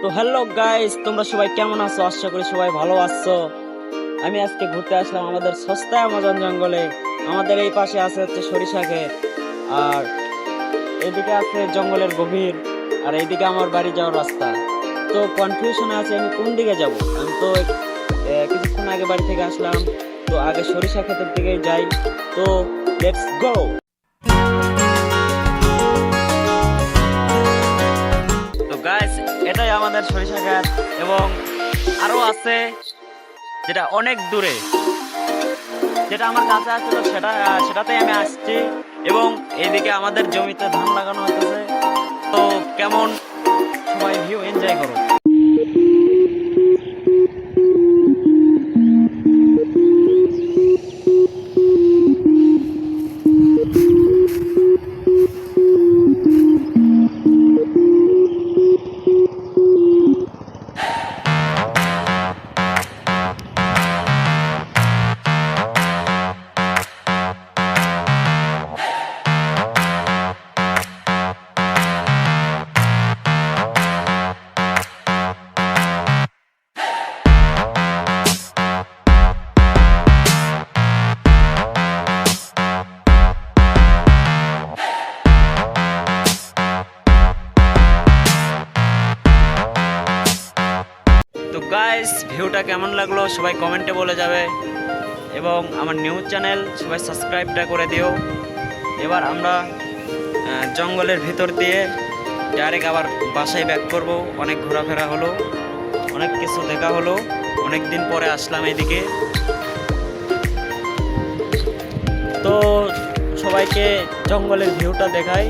তো hello guys, তোমরা সবাই কেমন আছো? আশা করি সবাই ভালো আছো। আমি আজকে ঘুরতে আসলাম আমাদের সস্তা আমাজন জঙ্গলে। আমাদের এই পাশে আছে হচ্ছে সরিষা ক্ষেত, আর এইদিকে আছে জঙ্গলের গভীর, আর এইদিকে আমার বাড়ি যাওয়ার রাস্তা। তো কনফিউশনে আছে আমি কোন দিকে যাব। আমি তো কিছুক্ষণ আগে বাড়ি থেকে আসলাম, তো আগে সরিষা ক্ষেতের দিকেই যাই। তো লেটস গো। তো গাইস, এটাই আমাদের সরিষা ক্ষেত, এবং আরো আছে যেটা অনেক দূরে। যেটা আমার কাছে আসছিল সেটাতেই আমি আসছি, এবং এইদিকে আমাদের জমিতে ধান লাগানো হইতেছে। তো কেমন, সবাই ভিউ এনজয় করো। তো গাইস, ভিউটা কেমন লাগলো সবাই কমেন্টে বলে যাবে, এবং আমার নিউজ চ্যানেল সবাই সাবস্ক্রাইবটা করে দিও। এবার আমরা জঙ্গলের ভিতর দিয়ে ডাইরেক্ট আবার বাসায় ব্যাক করব। অনেক ঘোরাফেরা হলো, অনেক কিছু দেখা হলো, অনেক দিন পরে আসলাম এদিকে। তো সবাইকে জঙ্গলের ভিউটা দেখাই,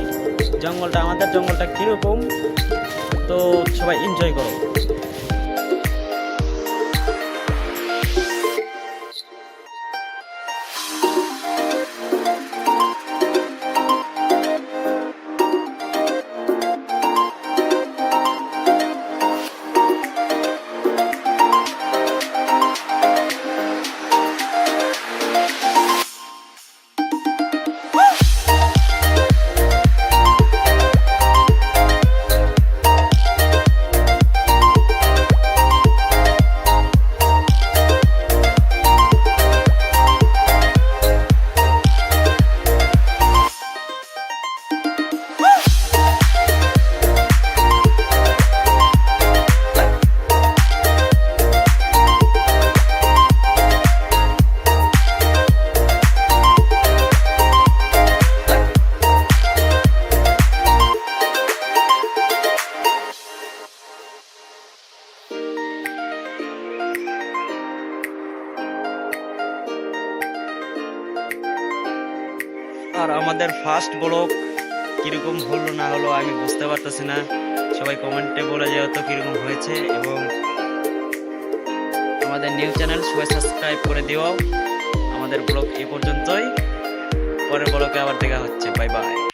আমাদের জঙ্গলটা কীরকম। তো সবাই এনজয় করো। আর আমাদের ফার্স্ট ব্লগ কিরকম হলো না হলো আমি বুঝতে পারতেছি না। সবাই কমেন্টে বলে যাও তো কিরকম হয়েছে, এবং আমাদের নিউজ চ্যানেল সবাই সাবস্ক্রাইব করে দিও। আমাদের ব্লগ এই পর্যন্তই, পরের ব্লগে আবার দেখা হচ্ছে। Bye bye.